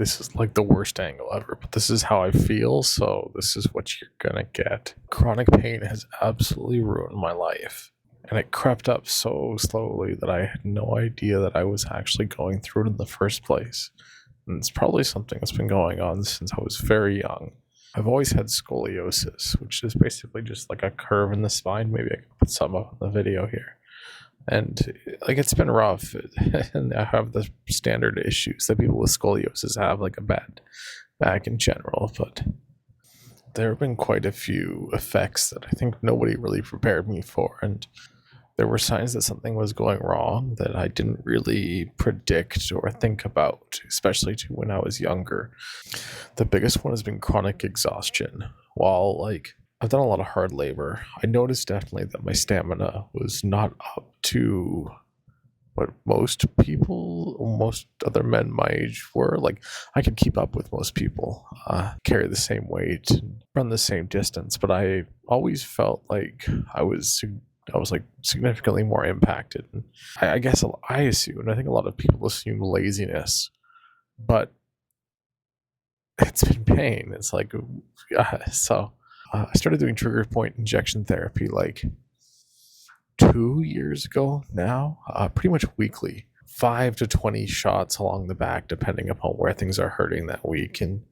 this is like the worst angle ever, but this is how I feel, so this is what you're gonna get. Chronic pain has absolutely ruined my life. And it crept up so slowly that I had no idea that I was actually going through it in the first place. And it's probably something that's been going on since I was very young. I've always had scoliosis, which is basically just like a curve in the spine. Maybe I can put some up in the video here. And like it's been rough, and I have the standard issues that people with scoliosis have, like a bad back in general. But there have been quite a few effects that I think nobody really prepared me for, and there were signs that something was going wrong that I didn't really predict or think about, especially to when I was younger. The biggest one has been chronic exhaustion. While like I've done a lot of hard labor, I noticed definitely that my stamina was not up to what most people, most other men my age were. Like I could keep up with most people, carry the same weight, run the same distance, but I always felt like I was like significantly more impacted. I guess I assume, and I think a lot of people assume laziness, but it's been pain. It's like, I started doing trigger point injection therapy like 2 years ago now, pretty much weekly. 5 to 20 shots along the back, depending upon where things are hurting that week. And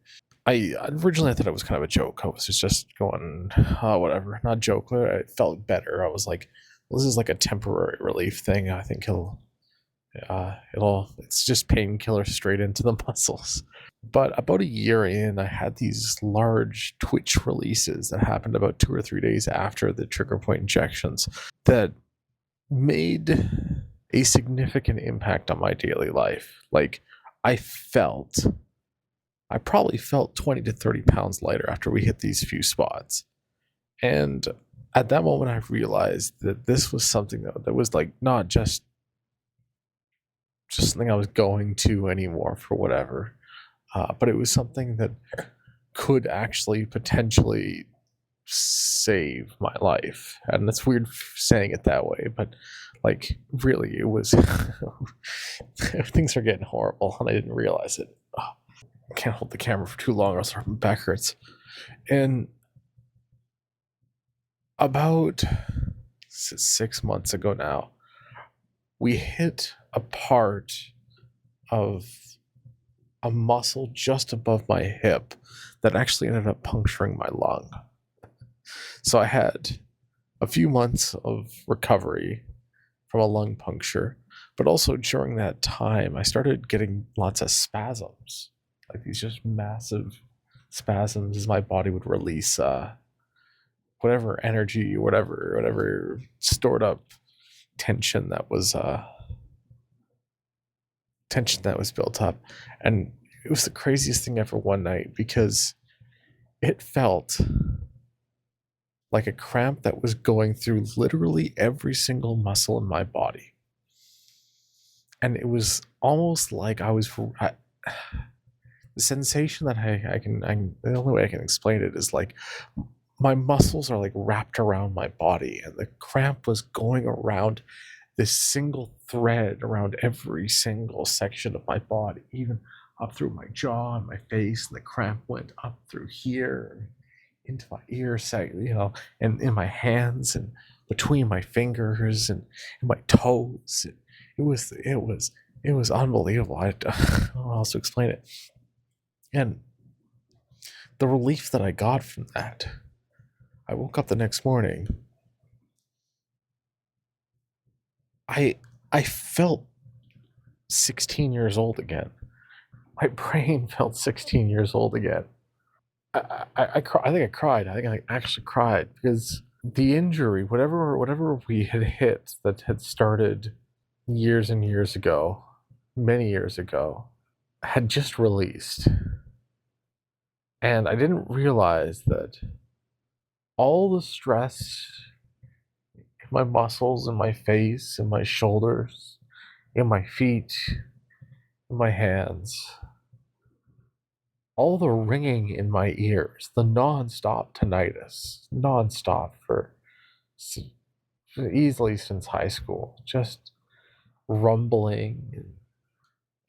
I originally I thought it was kind of a joke. I was just going, oh, whatever, not joke. I felt better. I was like, well, this is like a temporary relief thing. I think it's just painkiller straight into the muscles. But about a year in, I had these large twitch releases that happened about 2 or 3 days after the trigger point injections that made a significant impact on my daily life. Like I probably felt 20 to 30 pounds lighter after we hit these few spots. And at that moment, I realized that this was something that was like not just something I was going to anymore for whatever, but it was something that could actually potentially save my life. And it's weird saying it that way, but like really, it was. Things are getting horrible, and I didn't realize it. Oh, I can't hold the camera for too long, or else my back hurts. And about 6 months ago now, we hit a part of a muscle just above my hip that actually ended up puncturing my lung. So I had a few months of recovery from a lung puncture, but also during that time, I started getting lots of spasms, like these just massive spasms as my body would release whatever energy, whatever stored up tension that was built up. And it was the craziest thing ever one night because it felt like a cramp that was going through literally every single muscle in my body. And it was almost like the sensation that the only way I can explain it is like my muscles are like wrapped around my body, and the cramp was going around this single thread around every single section of my body, even up through my jaw and my face. And the cramp went up through here into my ear, and in my hands and between my fingers and in my toes. It was unbelievable. I don't know how else to explain it. And the relief that I got from that, I woke up the next morning. I felt 16 years old again. My brain felt 16 years old again. I think I cried. I think I actually cried because the injury, whatever we had hit that had started years and years ago, many years ago, had just released. And I didn't realize that all the stress in my muscles, in my face, in my shoulders, in my feet, in my hands, all the ringing in my ears, the non-stop tinnitus, non-stop for easily since high school, just rumbling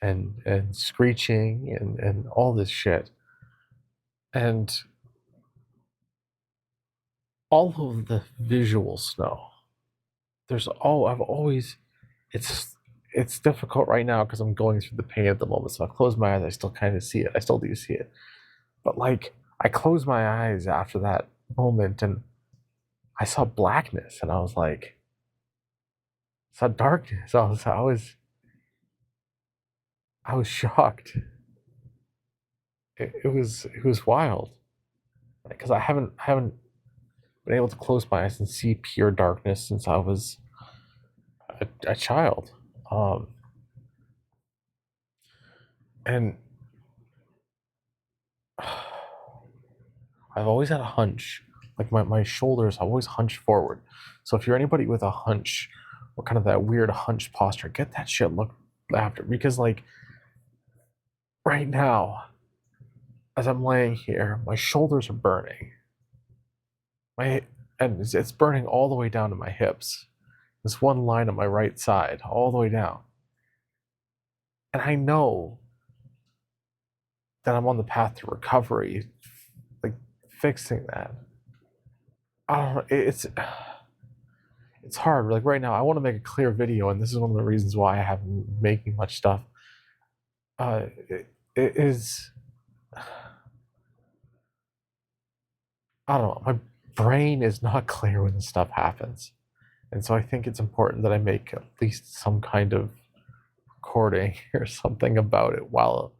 and screeching and all this shit. And all of the visual snow. I've always it's it's difficult right now because I'm going through the pain at the moment. So I close my eyes, I still kind of see it. I still do see it. But like I closed my eyes after that moment and I saw blackness and I was like saw darkness. I was shocked. It was wild because I haven't been able to close my eyes and see pure darkness since I was a child. Um, and I've always had a hunch. Like my shoulders always hunch forward. So if you're anybody with a hunch or kind of that weird hunch posture, get that shit looked after. Because like right now, as I'm laying here, my shoulders are burning. My and it's burning all the way down to my hips. This one line on my right side, all the way down. And I know that I'm on the path to recovery, like fixing that. I don't know. It's hard. Like right now, I want to make a clear video, and this is one of the reasons why I haven't been making much stuff. It is. I don't know. My brain is not clear when this stuff happens, and so I think it's important that I make at least some kind of recording or something about it while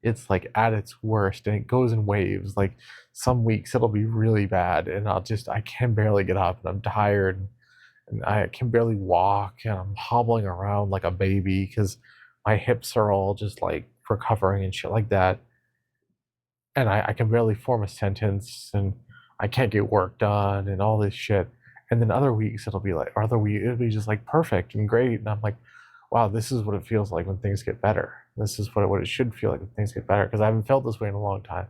it's like at its worst, and it goes in waves. Like some weeks it'll be really bad, and I can barely get up, and I'm tired, and I can barely walk, and I'm hobbling around like a baby because my hips are all just like recovering and shit like that. And I can barely form a sentence, and I can't get work done, and all this shit. And then other weeks it'll be just like perfect and great, and I'm like, wow, this is what it feels like when things get better. This is what it should feel like when things get better because I haven't felt this way in a long time.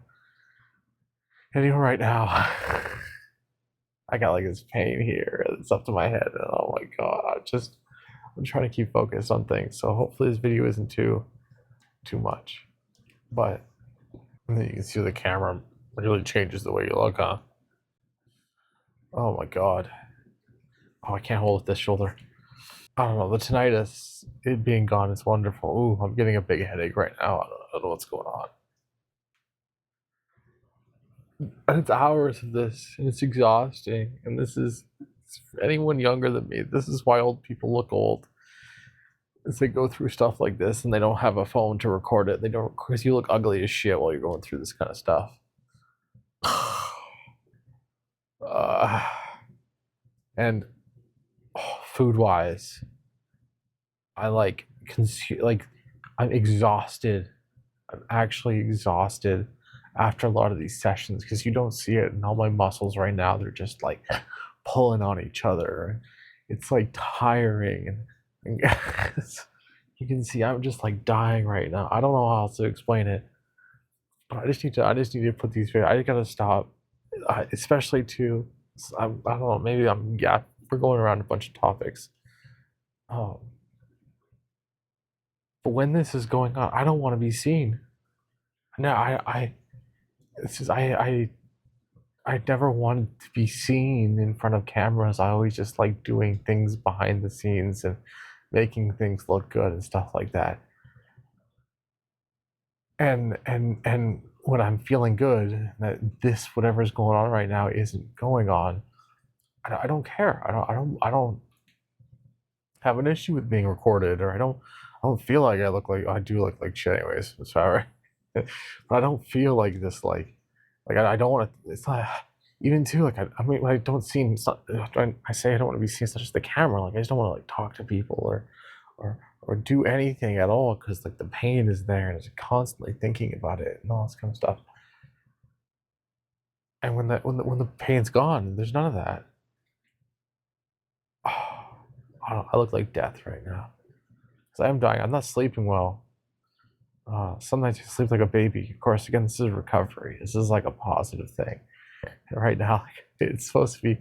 And even right now, I got like this pain here. It's up to my head, and oh my god, I'm trying to keep focused on things. So hopefully this video isn't too much. But and then you can see the camera really changes the way you look, huh? Oh my god. Oh, I can't hold this shoulder. I don't know. The tinnitus, it being gone is wonderful. Ooh, I'm getting a big headache right now. I don't know what's going on. And it's hours of this, and it's exhausting. And for anyone younger than me, this is why old people look old. Is they go through stuff like this and they don't have a phone to record it. They don't, because you look ugly as shit while you're going through this kind of stuff. uh, and food wise, I like I'm exhausted. I'm actually exhausted after a lot of these sessions because you don't see it, and all my muscles right now they're just like pulling on each other. It's like tiring, and you can see I'm just like dying right now. I don't know how else to explain it, but I just need to put these videos. I just gotta stop, especially to I don't know. Maybe I'm yeah. We're going around a bunch of topics. Um, but when this is going on, I don't want to be seen. No, it's just I never wanted to be seen in front of cameras. I always just like doing things behind the scenes and making things look good and stuff like that. And when I'm feeling good, that this whatever's going on right now isn't going on. I don't care. I don't have an issue with being recorded, or I don't feel like I do look like shit anyways. Sorry, but I don't feel like this like I don't want to. It's not even too like I mean when I don't seem. It's not, I say I don't want to be seen. It's not just the camera. Like I just don't want to like talk to people or do anything at all because like the pain is there and it's constantly thinking about it and all this kind of stuff. And when the pain's gone, there's none of that. Oh, I look like death right now because I am dying. I'm not sleeping well. Some nights I sleep like a baby. Of course, again, this is recovery. This is like a positive thing. And right now, like, it's supposed to be,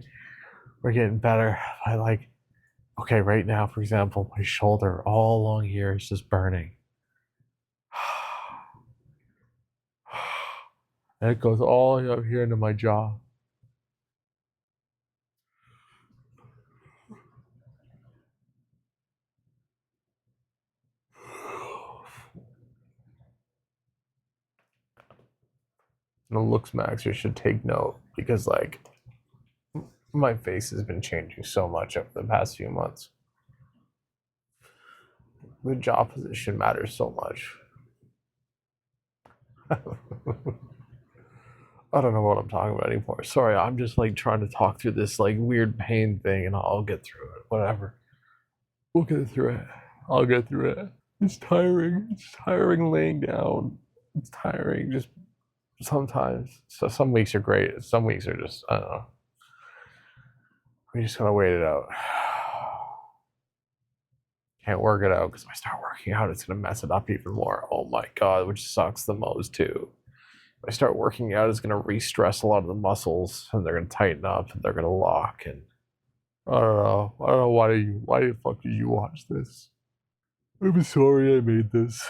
we're getting better. I like, okay, right now, for example, my shoulder all along here is just burning. And it goes all the way up here into my jaw. And the looks maxer should take note because, like, my face has been changing so much over the past few months. The jaw position matters so much. I don't know what I'm talking about anymore. Sorry, I'm just like trying to talk through this like weird pain thing and I'll get through it. Whatever. We'll get through it. I'll get through it. It's tiring. It's tiring laying down. It's tiring just sometimes. So some weeks are great. Some weeks are just, I don't know. We just gotta wait it out. Can't work it out because if I start working out, it's gonna mess it up even more. Oh my god, which sucks the most too. If I start working out, it's gonna re-stress a lot of the muscles, and they're gonna tighten up, and they're gonna lock. And I don't know. I don't know why the fuck did you watch this? I'm sorry I made this.